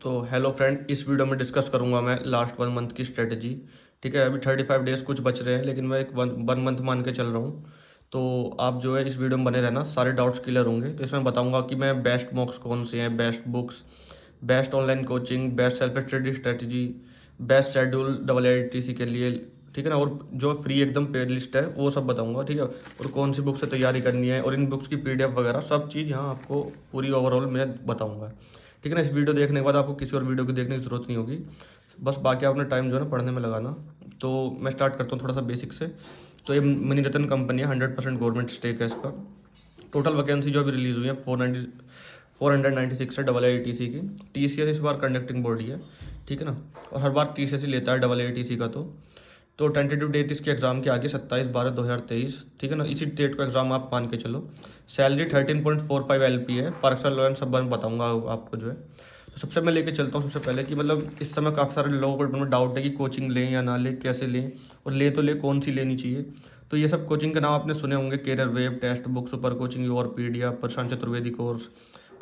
तो hello friend, इस video में डिस्कस करूंगा मैं लास्ट 1 मंथ की स्ट्रेटजी। ठीक है, अभी 35 डेज कुछ बच रहे हैं, लेकिन मैं एक वन मंथ मान के चल रहा हूँ। तो आप जो है इस वीडियो में बने रहना, सारे डाउट्स क्लियर होंगे। तो इसमें बताऊंगा कि मैं बेस्ट मॉक्स कौन से हैं, best books, best online coaching, best self study strategy, best schedule double के लिए। ठीक है ना, और जो फ्री एकदम पेड लिस्ट है वो सब बताऊंगा। ठीक है, और कौन सी बुक से तैयारी करनी है और इन बुक्स की पीडीएफ वगैरह सब चीज़ यहाँ आपको पूरी ओवरऑल मैं बताऊंगा। ठीक है ना, इस वीडियो देखने के बाद आपको किसी और वीडियो की देखने की ज़रूरत नहीं होगी। बस बाकी आपने टाइम जो है ना पढ़ने में लगाना। तो मैं स्टार्ट करता हूँ थोड़ा सा बेसिक से। तो ये मणिरत्न कंपनी है, 100% गवर्नमेंट स्टेक है इसका। टोटल वैकेंसी जो अभी रिलीज़ हुई है 496 है AATC की। TCS इस बार कंडक्टिंग बॉडी है। ठीक है ना, और हर बार TCS ही लेता है AATC का। तो टेंटेटिव डेट इसके एग्ज़ाम की आगे 27/12/2023। ठीक है ना, इसी डेट को एग्ज़ाम आप मान के चलो। सैलरी 13.45 LP है। पर्सनल अलाउंस सब मैं बताऊंगा आपको जो है। तो सबसे मैं लेके चलता हूँ सबसे पहले कि मतलब इस समय काफ़ी सारे लोगों को मतलब डाउट है कि कोचिंग लें या ना लें, कैसे लें, और ले तो ले कौन सी लेनी चाहिए। तो ये सब कोचिंग के नाम आपने सुने होंगे: career web, Testbook, super coaching, योरपीडिया, प्रशांत चतुर्वेदी कोर्स,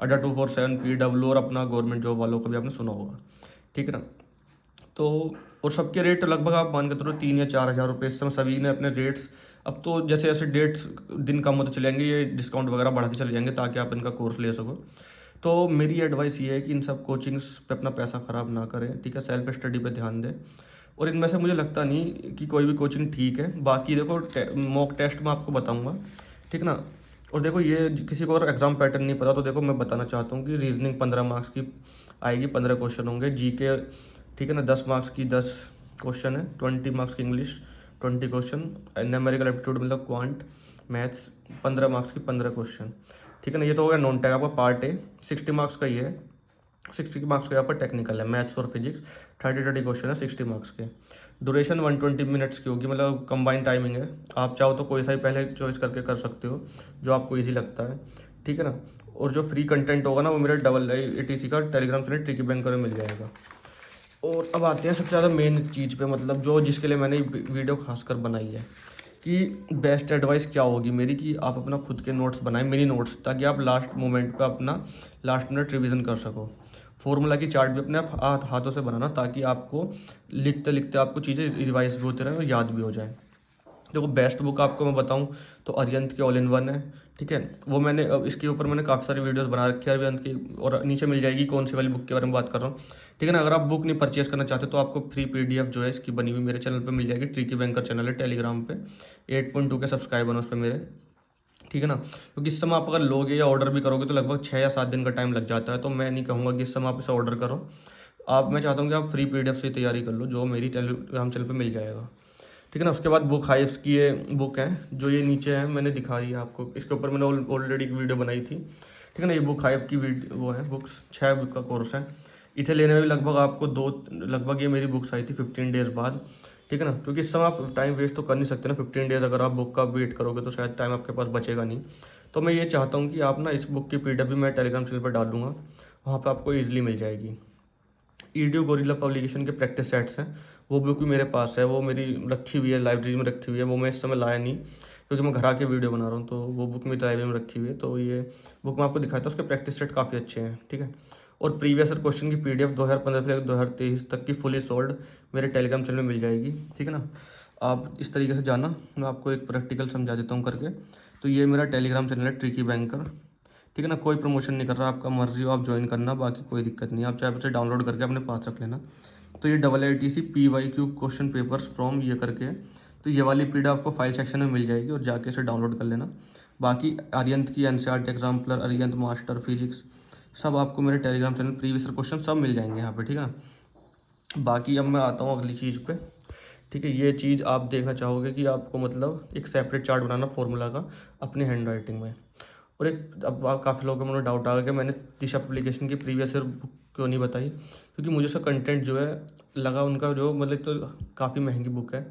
अड्डा 247, PW, और अपना गवर्नमेंट जॉब वालों को भी आपने सुना होगा। ठीक है ना, तो और सबके रेट लगभग आप मान के चलो 3 या 4 हज़ार रुपये इस समय सभी ने अपने रेट्स। अब तो जैसे जैसे डेट्स दिन कम होते चले जाएंगे, ये डिस्काउंट वगैरह बढ़ाते चले जाएंगे ताकि आप इनका कोर्स ले सको। तो मेरी एडवाइस ये है कि इन सब कोचिंग्स पे अपना पैसा ख़राब ना करें। ठीक है, सेल्फ स्टडी पे ध्यान दें। और इनमें से मुझे लगता नहीं कि कोई भी कोचिंग ठीक है। बाकी देखो मॉक टेस्ट में आपको बताऊंगा। ठीक है ना, और देखो ये किसी को और एग्जाम पैटर्न नहीं पता तो देखो मैं बताना चाहता हूँ कि रीजनिंग 15 मार्क्स की आएगी, 15 क्वेश्चन होंगे। GK, ठीक है ना, 10 मार्क्स की 10 क्वेश्चन है। 20 मार्क्स की इंग्लिश, 20 क्वेश्चन। न्यूमेरिकल एप्टीट्यूड मतलब क्वांट मैथ्स, 15 मार्क्स की 15 क्वेश्चन। ठीक है ना, ये तो हो गया नॉन टेक आपका पार्ट ए। 60 मार्क्स का ये है। 60 मार्क्स का यहाँ पर टेक्निकल है, मैथ्स और फिजिक्स। 30 क्वेश्चन है 60 मार्क्स के। ड्यूरेशन 120 मिनट्स की होगी, मतलब कंबाइंड टाइमिंग है। आप चाहो तो कोई सा ही पहले चॉइस करके कर सकते हो जो आपको ईजी लगता है। ठीक है ना, और जो फ्री कंटेंट होगा ना वो मेरे AATC का टेलीग्राम चैनल ट्रिकी बैंकर में मिल जाएगा। और अब आते हैं सबसे ज़्यादा मेन चीज़ पे, मतलब जो जिसके लिए मैंने वीडियो खासकर बनाई है कि बेस्ट एडवाइस क्या होगी मेरी, कि आप अपना खुद के नोट्स बनाएं, मिनी नोट्स, ताकि आप लास्ट मोमेंट पे अपना लास्ट मिनट रिवीजन कर सको। फॉर्मूला की चार्ट भी अपने आप हाथों से बनाना, ताकि आपको लिखते लिखते आपको चीज़ें रिवाइज भी होते रहें और याद भी हो जाए। देखो बेस्ट बुक आपको मैं बताऊं तो अरिहंत के ऑल इन वन है। ठीक है, वो मैंने अब इसके ऊपर मैंने काफ़ी सारी वीडियोस बना रखी है अरिहंत की, और नीचे मिल जाएगी कौन सी वाली बुक के बारे में बात कर रहा हूँ। ठीक है ना, अगर आप बुक नहीं परचेस करना चाहते तो आपको फ्री PDF जो है इसकी बनी हुई मेरे चैनल पे मिल जाएगी। ट्रिकी बैंकर चैनल है टेलीग्राम पे, 8.2 के सब्सक्राइबर हैं उस पर मेरे। ठीक है ना, क्योंकि इस समय आप अगर लोगे या ऑर्डर भी करोगे तो लगभग 6 या 7 दिन का टाइम लग जाता है। तो मैं नहीं कहूँगा कि इस समय आप इसे ऑर्डर करो। मैं चाहता हूँ कि आप फ्री PDF से तैयारी कर लो, जो मेरी टेलीग्राम चैनल पर मिल जाएगा। ठीक है ना, उसके बाद बुक हाइव्स की ये बुक है जो ये नीचे है, मैंने दिखाई है आपको, इसके ऊपर मैंने ऑलरेडी एक वीडियो बनाई थी। ठीक है ना, ये बुक हाइव की वीडियो वो है, बुक्स 6 बुक का कोर्स है। इसे लेने में भी लगभग आपको लगभग ये मेरी बुक्स आई थी 15 डेज बाद। ठीक है ना, क्योंकि इस समय आप टाइम वेस्ट तो कर नहीं सकते ना। 15 डेज अगर आप बुक का वेट करोगे तो शायद टाइम आपके पास बचेगा नहीं। तो मैं ये चाहता हूँ कि आप ना इस बुक की PDF भी मैं टेलीग्राम चैनल पर डाल दूँगा, वहाँ पर आपको ईजिली मिल जाएगी। ईडियो गोरिल्ला पब्लिकेशन के प्रैक्टिस सेट्स हैं, वो बुक भी मेरे पास है। वो मेरी रखी हुई है, लाइब्रेरी में रखी हुई है। वो मैं इस समय लाया नहीं क्योंकि मैं घर आके वीडियो बना रहा हूँ, तो वो बुक मेरी लाइब्रेरी में रखी हुई है। तो ये बुक मैं आपको दिखाता हूँ, उसके प्रैक्टिस सेट काफ़ी अच्छे हैं। ठीक है, और प्रीवियस ईयर क्वेश्चन की PDF 2015 से लेकर 2023 तक की फुली सोल्ड मेरे टेलीग्राम चैनल में मिल जाएगी। ठीक है ना, आप इस तरीके से जाना, मैं आपको एक प्रैक्टिकल समझा देता हूँ करके। तो ये मेरा टेलीग्राम चैनल है ट्रिकी बैंकर। ठीक है ना, कोई प्रमोशन नहीं कर रहा, आपका मर्जी हो आप ज्वाइन करना, बाकी कोई दिक्कत नहीं, आप चाहे उसे डाउनलोड करके अपने पास रख लेना। तो ये AATC PYQ question papers from ये करके है। तो ये वाली PDF आपको फाइल सेक्शन में मिल जाएगी और जाके इसे डाउनलोड कर लेना। बाकी अरिहंत की NCERT exemplar, Arihant master physics, सब आपको मेरे टेलीग्राम चैनल प्रीवियस क्वेश्चन सब मिल जाएंगे यहाँ पे। ठीक है ना, बाकी अब मैं आता हूँ अगली चीज़ पे। ठीक है, ये चीज़ आप देखना चाहोगे कि आपको मतलब एक सेपरेट चार्ट बनाना फॉर्मूला का अपनी हैंड राइटिंग में। और एक अब काफ़ी लोगों को मुझे डाउट आ गया कि मैंने दिशा पब्लिकेशन की प्रीवियस ईयर बुक क्यों नहीं बताई, क्योंकि मुझे उसका कंटेंट जो है लगा उनका जो मतलब तो काफ़ी महंगी बुक है।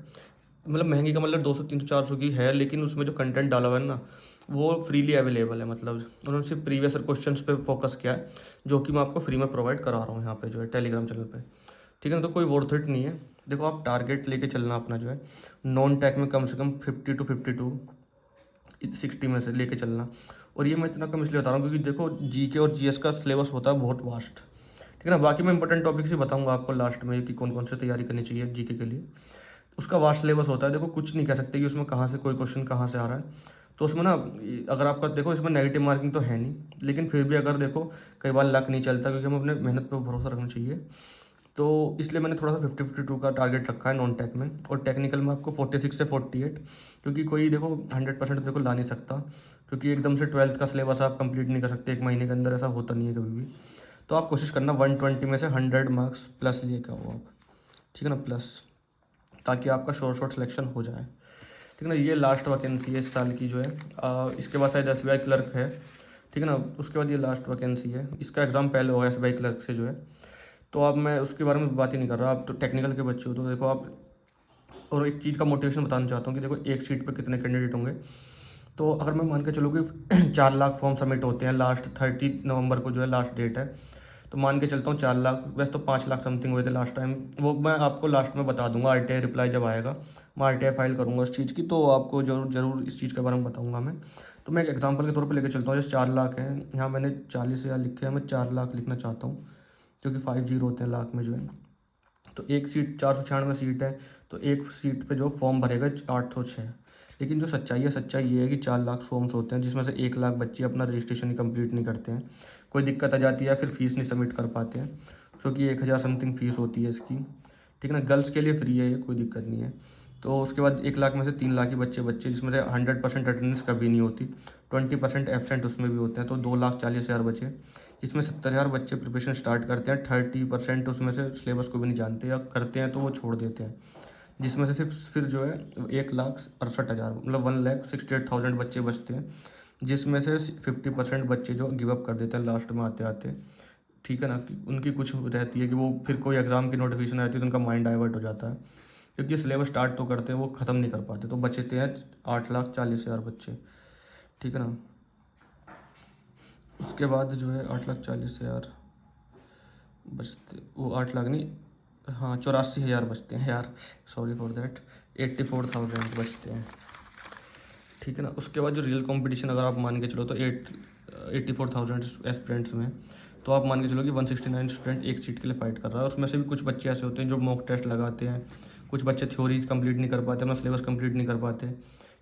मतलब महंगी का मतलब 200 300 400 की है, लेकिन उसमें जो कंटेंट डाला हुआ है ना वो फ्रीली अवेलेबल है। मतलब उन्होंने सिर्फ प्रीवियस ईयर क्वेश्चंस पे फोकस किया है, जो कि मैं आपको फ्री में प्रोवाइड करा रहा हूँ यहाँ पे जो है टेलीग्राम चैनल पे। ठीक है ना, तो कोई वर्थ इट नहीं है। देखो आप टारगेट लेके चलना अपना जो है, नॉन टेक में कम से कम 50 to 52 60 में से लेके चलना। और ये मैं इतना कम इसलिए बता रहा हूँ क्योंकि देखो GK और GS का सिलेबस होता है बहुत वास्ट। ठीक ठीक है ना। बाकी मैं इंपॉर्टेंट टॉपिक्स ही बताऊंगा आपको लास्ट में कि कौन कौन से तैयारी करनी चाहिए जीके के लिए। उसका वास्ट सिलेबस होता है, देखो कुछ नहीं कह सकते कि उसमें कहाँ से कोई क्वेश्चन कहाँ से आ रहा है। तो उसमें ना अगर आपका देखो इसमें नेगेटिव मार्किंग तो है नहीं, लेकिन फिर भी अगर देखो कई बार लक नहीं चलता, क्योंकि हमें अपने मेहनत पर भरोसा रखना चाहिए। तो इसलिए मैंने थोड़ा सा 50-52 का टारगेट रखा है नॉन टेक में, और टेक्निकल में आपको 46 से 48, क्योंकि कोई देखो 100% देखो ला नहीं सकता, क्योंकि एकदम से 12th का सिलेबस आप कंप्लीट नहीं कर सकते एक महीने के अंदर, ऐसा होता नहीं है कभी भी। तो आप कोशिश करना 120 में से 100 मार्क्स प्लस लेके आओ आप, ठीक है ना, प्लस, ताकि आपका शॉर्ट शॉर्ट सिलेक्शन हो जाए, ठीक है ना। ये लास्ट वैकेंसी है इस साल की जो है। इसके बाद शायद SBI क्लर्क है, ठीक है ना, उसके बाद ये लास्ट वैकेंसी है। इसका एग्ज़ाम पहले होगा SBI क्लर्क से जो है। तो अब मैं उसके बारे में बात ही नहीं कर रहा, आप तो टेक्निकल के बच्चे हो तो देखो आप, और एक चीज़ का मोटिवेशन बताना चाहता हूँ कि देखो एक सीट पर कितने कैंडिडेट होंगे। तो अगर मैं मान के चलूँ कि 4 लाख फॉर्म सबमिट होते हैं, लास्ट 30 नवंबर को जो है लास्ट डेट है। तो मान के चलता हूँ 4 लाख, वैसे तो 5 लाख समथिंग हुए थे लास्ट टाइम, वो मैं आपको लास्ट में बता दूंगा। RTI रिप्लाई जब आएगा, मैं RTI फाइल करूँगा उस चीज़ की, तो आपको जरूर जरूर इस चीज़ के बारे में बताऊँगा मैं। तो मैं एक एग्जांपल के तौर पे लेकर चलता हूँ, जैसे 4 लाख है, यहाँ मैंने 40,000 लिखे हैं, मैं 4 लाख लिखना चाहता हूँ, क्योंकि 5 जीरो होते हैं लाख में जो है। तो एक सीट 496 सीट है, तो एक सीट पे जो फॉर्म भरेगा 806। लेकिन जो सच्चाई ये है कि 4 लाख फॉर्म्स होते हैं, जिसमें से 1 लाख बच्चे अपना रजिस्ट्रेशन ही कंप्लीट नहीं करते हैं। कोई दिक्कत आ जाती है, फिर फीस नहीं सबमिट कर पाते हैं, क्योंकि 1,000 समथिंग फीस होती है इसकी, ठीक है ना। गर्ल्स के लिए फ्री है ये, कोई दिक्कत नहीं है। तो उसके बाद 1 लाख में से 3 लाख ही बच्चे जिसमें से 100% अटेंडेंस कभी नहीं होती, 20% एबसेंट उसमें भी होते हैं, तो 2,40,000 बचे, जिसमें 70,000 बच्चे प्रिपरेशन स्टार्ट करते हैं। 30% उसमें से सिलेबस को भी नहीं जानते, या करते हैं तो वो छोड़ देते हैं, जिसमें से सिर्फ फिर जो है 1,68,000 मतलब 1,68,000 बच्चे बचते हैं, जिसमें से 50% बच्चे जो गिव अप कर देते हैं लास्ट में आते आते, ठीक है ना। कि उनकी कुछ रहती है कि वो फिर कोई एग्ज़ाम की नोटिफिकेशन आती है तो उनका माइंड डाइवर्ट हो जाता है, क्योंकि सिलेबस स्टार्ट तो करते हैं, वो ख़त्म नहीं कर पाते, तो बचते हैं 8,40,000 बच्चे, ठीक है ना। उसके बाद जो है 8,40,000 बचते, वो 8 लाख नहीं, हाँ 84,000 बचते हैं यार, सॉरी फॉर दैट, 84,000 बचते हैं, ठीक है ना। उसके बाद जो रियल कंपटीशन अगर आप मान के चलो तो 84,000 एस्पिरेंट्स में, तो आप मान के चलो कि 169 स्टूडेंट एक सीट के लिए फाइट कर रहा है। उसमें से भी कुछ बच्चे ऐसे होते हैं जो मॉक टेस्ट लगाते हैं, कुछ बच्चे थ्योरी कंप्लीट नहीं कर पाते, अपना सिलेबस कंप्लीट नहीं कर पाते,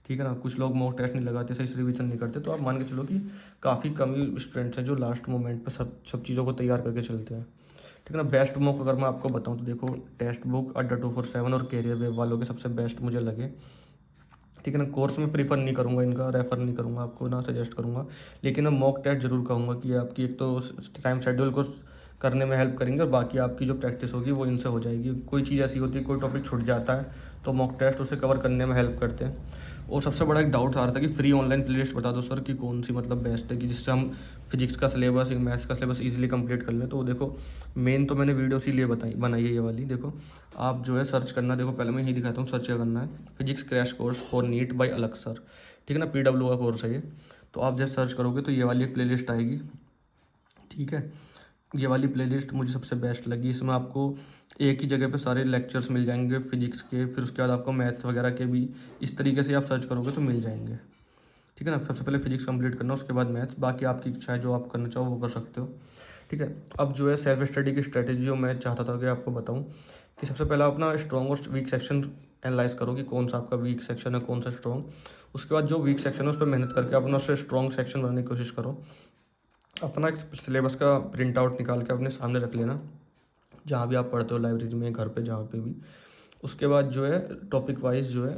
ठीक है ना। कुछ लोग मॉक टेस्ट नहीं लगाते, सही से रिवीजन नहीं करते। तो आप मान के चलो कि काफ़ी कम ही स्टूडेंट्स हैं जो लास्ट मोमेंट पर सब चीज़ों को तैयार करके चलते हैं, ठीक है ना। बेस्ट बुक अगर मैं आपको बताऊं तो देखो टेक्स्ट बुक अड्डा 247 और कैरियर वेब वालों के सबसे बेस्ट मुझे लगे, ठीक है ना। कोर्स में प्रीफर नहीं करूँगा, इनका रेफर नहीं करूँगा आपको, ना सजेस्ट करूँगा, लेकिन मैं मॉक टेस्ट जरूर कहूँगा कि आपकी एक तो टाइम शेड्यूल को करने में हेल्प करेंगे, और बाकी आपकी जो प्रैक्टिस होगी वो इनसे हो जाएगी। कोई चीज़ ऐसी होती है, कोई टॉपिक छूट जाता है, तो मॉक टेस्ट उसे कवर करने में हेल्प करते हैं। और सबसे बड़ा एक डाउट आ रहा था कि फ्री ऑनलाइन प्लेलिस्ट बता दो सर कि कौन सी मतलब बेस्ट है, कि जिससे हम फिजिक्स का सिलेबस, मैथ्स का सिलेबस इजीली कंप्लीट कर लें। तो देखो मेन तो मैंने वीडियो इसीलिए बनाई है ये वाली। देखो आप जो है सर्च करना, देखो पहले मैं यही दिखाता हूँ सर्च क्या करना है, physics crash course for NEET by Alakh sir, ठीक है ना, PW का कोर्स है ये। तो आप जैसे सर्च करोगे तो ये वाली प्लेलिस्ट आएगी, ठीक है। ये वाली प्लेलिस्ट मुझे सबसे बेस्ट लगी, इसमें आपको एक ही जगह पे सारे लेक्चर्स मिल जाएंगे फिजिक्स के, फिर उसके बाद आपको मैथ्स वगैरह के भी इस तरीके से आप सर्च करोगे तो मिल जाएंगे, ठीक है ना। सबसे पहले फिजिक्स कंप्लीट करना, उसके बाद मैथ्स, बाकी आपकी इच्छा है जो आप करना चाहो वो कर सकते हो, ठीक है। अब जो है सेल्फ स्टडी की स्ट्रेटेजी जो मैं चाहता था कि आपको बताऊँ, कि सबसे पहले अपना स्ट्रॉन्ग और वीक सेक्शन एनालाइज करो कि कौन सा आपका वीक सेक्शन है, कौन सा स्ट्रॉन्ग। उसके बाद जो वीक सेक्शन है उस पर मेहनत करके अपना उससे स्ट्रॉन्ग सेक्शन बनाने की कोशिश करो। अपना एक सिलेबस का प्रिंट आउट निकाल के अपने सामने रख लेना, जहाँ भी आप पढ़ते हो, लाइब्रेरी में, घर पे, जहाँ पे भी। उसके बाद जो है टॉपिक वाइज जो है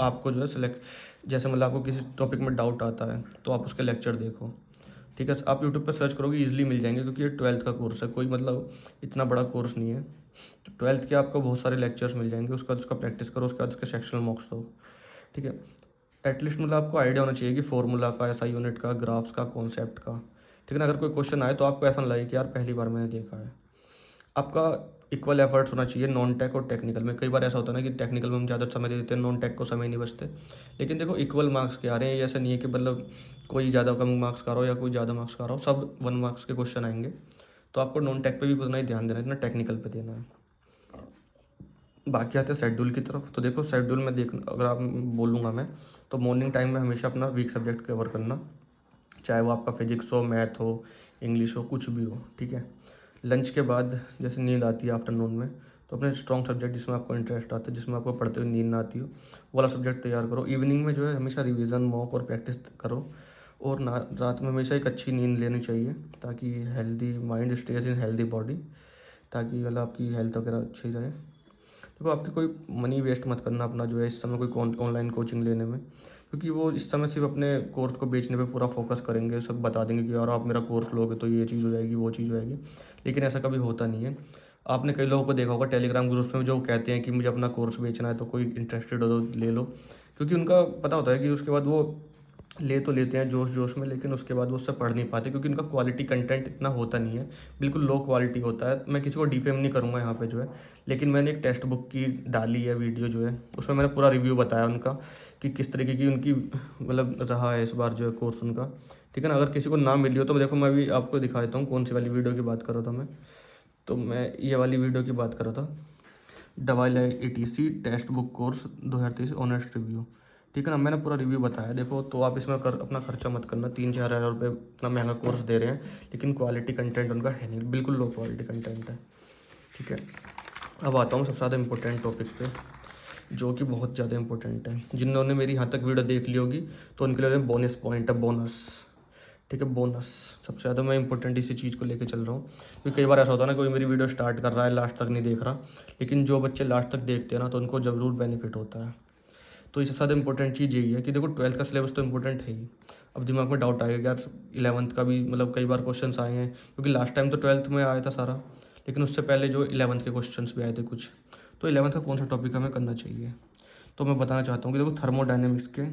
आपको जो है सिलेक्ट, जैसे मतलब आपको किसी टॉपिक में डाउट आता है तो आप उसके लेक्चर देखो, ठीक है। आप यूट्यूब पर सर्च करोगे ईजिली मिल जाएंगे, क्योंकि ये 12th का कोर्स है, कोई मतलब इतना बड़ा कोर्स नहीं है। तो 12th के आपको बहुत सारे लेक्चर्स मिल जाएंगे, उसका उसका प्रैक्टिस करो, उसके बाद उसके सेक्शनल मॉक्स दो, ठीक है। एटलीस्ट मतलब आपको आइडिया होना चाहिए कि फॉर्मूला का, SI यूनिट का, ग्राफ्स का, कॉन्सेप्ट का, ठीक है ना। अगर कोई क्वेश्चन आए तो आपको ऐसा ना लगे कि यार पहली बार मैंने देखा है। आपका इक्वल एफर्ट्स होना चाहिए नॉन टेक और टेक्निकल में। कई बार ऐसा होता है ना कि टेक्निकल में हम ज़्यादा समय दे देते हैं, नॉन टेक को समय नहीं बचते। लेकिन देखो इक्वल मार्क्स के आ रहे हैं, ऐसा नहीं है कि मतलब कोई ज़्यादा कम मार्क्स का रहा हो या कोई ज़्यादा मार्क्स का रहा हो, सब 1 मार्क्स के क्वेश्चन आएंगे। तो आपको नॉन टेक पे भी उतना ही ध्यान देना है जितना टेक्निकल पे देना है। बाकी आते हैं शेड्यूल की तरफ। तो देखो शेड्यूल में देख, अगर आप बोलूँगा मैं, तो मॉर्निंग टाइम में हमेशा अपना वीक सब्जेक्ट कवर करना, चाहे वो आपका फिजिक्स हो, मैथ हो, इंग्लिश हो, कुछ भी हो, ठीक है। लंच के बाद जैसे नींद आती है आफ्टरनून में, तो अपने स्ट्रॉन्ग सब्जेक्ट जिसमें आपको इंटरेस्ट आता है, जिसमें आपको पढ़ते हुए नींद ना आती हो, वो वाला सब्जेक्ट तैयार करो। इवनिंग में जो है हमेशा रिवीजन, मॉक और प्रैक्टिस करो। और ना रात में हमेशा एक अच्छी नींद लेनी चाहिए, ताकि हेल्दी माइंड स्टेज इन हेल्दी बॉडी, ताकि मतलब आपकी हेल्थ वगैरह अच्छी रहे। देखो, आपकी कोई मनी वेस्ट मत करना अपना जो है इस समय कोई ऑनलाइन कोचिंग लेने में, क्योंकि वो इस समय सिर्फ अपने कोर्स को बेचने पे पूरा फोकस करेंगे, सब बता देंगे कि यार आप मेरा कोर्स लोगे तो ये चीज़ हो जाएगी, वो चीज़ हो जाएगी। लेकिन ऐसा कभी होता नहीं है। आपने कई लोगों को देखा होगा टेलीग्राम ग्रुप्स में जो कहते हैं कि मुझे अपना कोर्स बेचना है, तो कोई इंटरेस्टेड हो तो ले लो, क्योंकि उनका पता होता है कि उसके बाद वो ले तो लेते हैं जोश जोश में, लेकिन उसके बाद वो उससे पढ़ नहीं पाते, क्योंकि उनका क्वालिटी कंटेंट इतना होता नहीं है, बिल्कुल लो क्वालिटी होता है। मैं किसी को डिफेम नहीं करूँगा यहाँ पे जो है, लेकिन मैंने एक टेक्स्ट बुक की डाली है वीडियो जो है, उसमें मैंने पूरा रिव्यू बताया उनका कि किस तरीके की उनकी मतलब रहा है इस बार जो है कोर्स उनका। ठीक है ना, अगर किसी को ना मिली हो तो देखो मैं भी आपको दिखा देता हूँ कौन सी वाली वीडियो की बात कर रहा था मैं। तो मैं ये वाली वीडियो की बात कर रहा था, WIETC text book course 2023 honest review. ठीक है ना, मैंने पूरा रिव्यू बताया। देखो, तो आप इसमें अपना खर्चा मत करना, 3-4 हज़ार रुपये इतना महंगा कोर्स दे रहे हैं, लेकिन क्वालिटी कंटेंट उनका है नहीं, बिल्कुल लो क्वालिटी कंटेंट है। ठीक है, अब आता हूँ सबसे ज़्यादा इंपॉर्टेंट टॉपिक पे, जो कि बहुत ज़्यादा इंपॉर्टेंट है। जिन्होंने मेरी यहाँ तक वीडियो देख ली होगी तो उनके लिए बोनस पॉइंट है, बोनस। ठीक है, बोनस सबसे ज़्यादा मैं इंपॉर्टेंट इसी चीज़ को लेके चल रहा हूँ, क्योंकि कई बार ऐसा होता है ना, कोई मेरी वीडियो स्टार्ट कर रहा है लास्ट तक नहीं देख रहा, लेकिन जो बच्चे लास्ट तक देखते हैं ना, तो उनको ज़रूर बेनिफिट होता है। तो इससे ज़्यादा इंपॉर्टेंट चीज़ यही है कि देखो, 12th का सिलेबस तो इंपॉर्टेंट है ही। अब दिमाग में डाउट आएगा यार 11th का भी मतलब कई बार क्वेश्चन आए हैं, क्योंकि लास्ट टाइम तो 12th में आया था सारा, लेकिन उससे पहले जो 11th के क्वेश्चन भी आए थे कुछ। तो 11th का कौन सा टॉपिक हमें करना चाहिए, तो मैं बताना चाहता हूँ कि देखो, थर्मोडायनेमिक्स के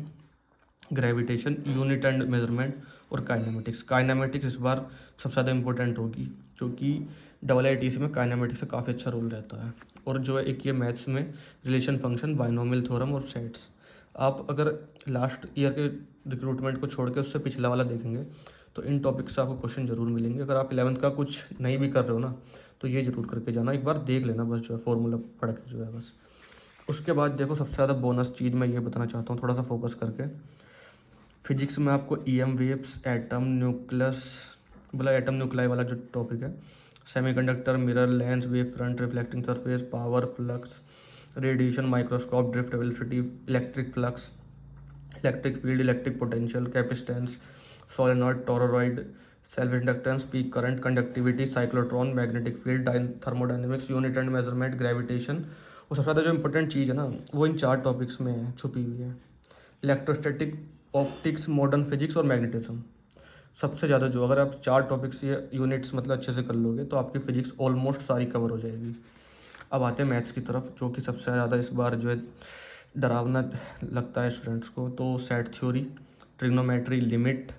ग्रेविटेशन, यूनिट एंड मेजरमेंट और काइनेमेटिक्स। काइनेमेटिक्स इस बार सबसे ज़्यादा इंपॉर्टेंट होगी, क्योंकि WITC में काइनेमेटिक्स का काफ़ी अच्छा रोल रहता है। और जो है एक ये मैथ्स में रिलेशन फंक्शन, बाइनोमियल थ्योरम और सेट्स। आप अगर लास्ट ईयर के रिक्रूटमेंट को छोड़ के उससे पिछला वाला देखेंगे तो इन टॉपिक से आपको क्वेश्चन जरूर मिलेंगे। अगर आप 11th का कुछ नहीं भी कर रहे हो ना, तो ये जरूर करके जाना, एक बार देख लेना बस, जो है फॉर्मूला पढ़ के जो है बस। उसके बाद देखो, सबसे ज़्यादा बोनस चीज़ मैं ये बताना चाहता हूँ, थोड़ा सा फोकस करके। फिजिक्स में आपको EM वेव्स, एटम न्यूक्लियस, मतलब एटम न्यूक्लाई वाला जो टॉपिक है, semiconductor, mirror, lens, wave front, reflecting surface, power, flux, radiation, microscope, drift, velocity, electric flux, electric field, electric potential, capacitance, solenoid, toroid, self inductance, peak current, conductivity, cyclotron, magnetic field, thermodynamics, unit and measurement, gravitation. और सबसे ज़्यादा जो important चीज़ है ना, वो इन 4 topics में है, छुपी हुई है। इलेक्ट्रोस्टैटिक, ऑप्टिक्स, मॉडर्न फिजिक्स और मैग्नेटिज्म। सबसे ज़्यादा जो, अगर आप 4 टॉपिक्स ये यूनिट्स मतलब अच्छे से कर लोगे तो आपकी फिजिक्स ऑलमोस्ट सारी कवर हो जाएगी। अब आते हैं मैथ्स की तरफ, जो कि सबसे ज़्यादा इस बार जो है डरावना लगता है स्टूडेंट्स को। तो set theory, trigonometry, limit,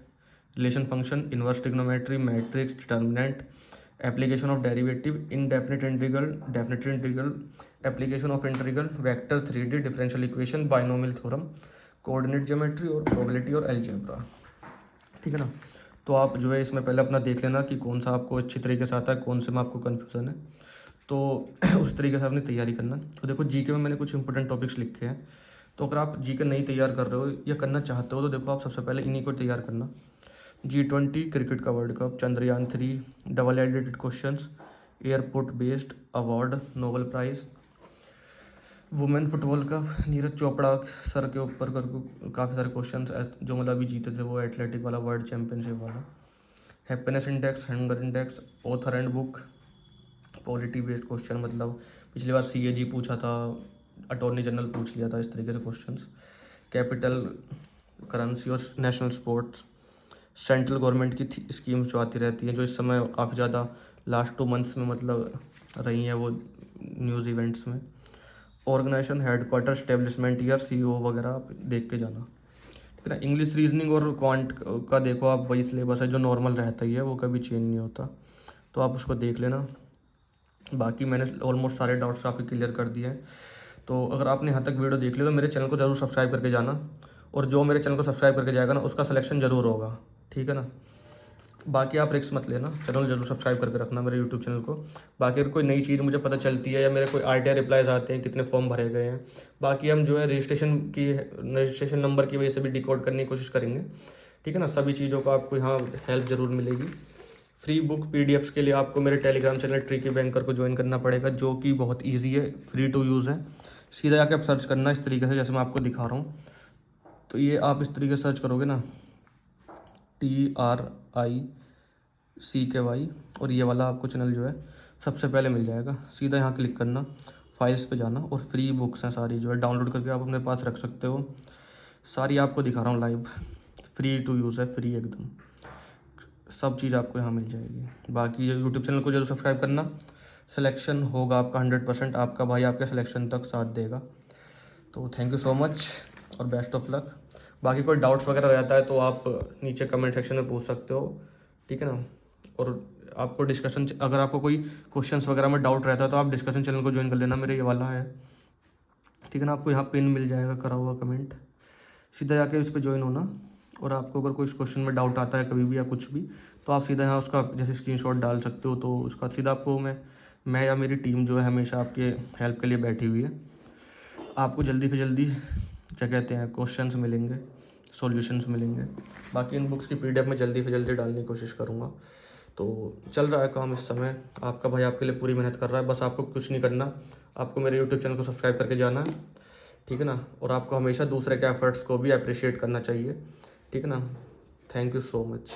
relation function, inverse trigonometry, matrix, determinant, application of derivative, indefinite integral, definite integral, application of integral, vector, 3D, differential equation, binomial theorem, coordinate geometry और प्रोबेबिलिटी और अलजेब्रा। ठीक है ना, तो आप जो है इसमें पहले अपना देख लेना कि कौन सा आपको अच्छी तरीके से आता है, कौन से में आपको कन्फ्यूज़न है, तो उस तरीके से अपनी तैयारी करना। तो देखो, GK में मैंने कुछ इंपॉर्टेंट टॉपिक्स लिखे हैं, तो अगर आप GK नहीं तैयार कर रहे हो या करना चाहते हो, तो देखो आप सबसे पहले इन्हीं को तैयार करना। G20 क्रिकेट का world cup, Chandrayaan 3, double edited questions, airport based award, Nobel prize, women football का नीरज चोपड़ा सर के ऊपर कर काफ़ी सारे क्वेश्चंस जो मतलब अभी जीते थे, वो एथलेटिक वाला वर्ल्ड चैम्पियनशिप वाला, happiness index, hunger index, author and book, polity based question, मतलब पिछली बार CAG पूछा था, अटॉर्नी जनरल पूछ लिया था, इस तरीके से क्वेश्चंस, कैपिटल, करेंसी और नेशनल स्पोर्ट्स, सेंट्रल गवर्नमेंट की स्कीम्स जो आती रहती हैं, जो इस समय काफ़ी ज़्यादा लास्ट 2 मंथ्स में मतलब रही हैं वो न्यूज़ इवेंट्स में, organization, headquarter, establishment year, CEO वगैरह आप देख के जाना। ठीक है ना, इंग्लिश, रीजनिंग और क्वांट का देखो आप, वही सिलेबस है जो नॉर्मल रहता ही है, वो कभी चेंज नहीं होता, तो आप उसको देख लेना। बाकी मैंने ऑलमोस्ट सारे डाउट्स आपके क्लियर कर दिए हैं। तो अगर आपने यहाँ तक वीडियो देख लिया तो मेरे चैनल को ज़रूर सब्सक्राइब करके जाना, और जो मेरे चैनल को सब्सक्राइब करके जाएगा ना, उसका सिलेक्शन ज़रूर होगा। ठीक है ना, बाकी आप रिस्क मत लेना, चैनल जरूर सब्सक्राइब करके रखना मेरे यूट्यूब चैनल को। बाकी अगर कोई नई चीज़ मुझे पता चलती है, या मेरे कोई RTI रिप्लाईज आते हैं, कितने फॉर्म भरे गए हैं, बाकी हम जो है रजिस्ट्रेशन नंबर की वजह से भी डिकोड करने की कोशिश करेंगे। ठीक है ना, सभी चीज़ों को आपको यहाँ हेल्प ज़रूर मिलेगी। फ्री बुक पीडीएफ्स के लिए आपको मेरे टेलीग्राम चैनल ट्रिकी बैंकर को ज्वाइन करना पड़ेगा, जो कि बहुत ईजी है, फ्री टू यूज़ है। सीधा जाके आप सर्च करना इस तरीके से जैसे मैं आपको दिखा रहा हूँ। तो ये आप इस तरीके से सर्च करोगे ना, TRICKY, और ये वाला आपको चैनल जो है सबसे पहले मिल जाएगा। सीधा यहाँ क्लिक करना, फाइल्स पे जाना, और फ्री बुक्स हैं सारी जो है डाउनलोड करके आप अपने पास रख सकते हो। सारी आपको दिखा रहा हूँ लाइव, फ्री टू यूज़ है, फ्री एकदम, सब चीज़ आपको यहाँ मिल जाएगी। बाकी यूट्यूब चैनल को जरूर सब्सक्राइब करना, सिलेक्शन होगा आपका 100%, आपका भाई आपके सिलेक्शन तक साथ देगा। तो थैंक यू सो मच और बेस्ट ऑफ लक। बाकी कोई डाउट्स वगैरह रहता है तो आप नीचे कमेंट सेक्शन में पूछ सकते हो, ठीक है ना। और आपको डिस्कशन, अगर आपको कोई क्वेश्चंस वगैरह में डाउट रहता है तो आप डिस्कशन चैनल को ज्वाइन कर लेना, मेरे ये वाला है, ठीक है ना। आपको यहाँ पिन मिल जाएगा करा हुआ कमेंट, सीधा जाके उस पर ज्वाइन होना। और आपको अगर कोई क्वेश्चन में डाउट आता है कभी भी या कुछ भी, तो आप सीधा यहाँ उसका जैसे स्क्रीनशॉट डाल सकते हो, तो उसका सीधा आपको मैं या मेरी टीम जो है हमेशा आपके हेल्प के लिए बैठी हुई है। आपको जल्दी से जल्दी क्या कहते हैं क्वेश्चंस मिलेंगे, सॉल्यूशंस मिलेंगे। बाकी इन बुक्स की पीडीएफ में जल्दी से जल्दी डालने की कोशिश करूँगा। तो चल रहा है काम इस समय, आपका भाई आपके लिए पूरी मेहनत कर रहा है। बस आपको कुछ नहीं करना, आपको मेरे यूट्यूब चैनल को सब्सक्राइब करके जाना है, ठीक है ना। और आपको हमेशा दूसरे के एफर्ट्स को भी अप्रिशिएट करना चाहिए, ठीक है ना। Thank you so much.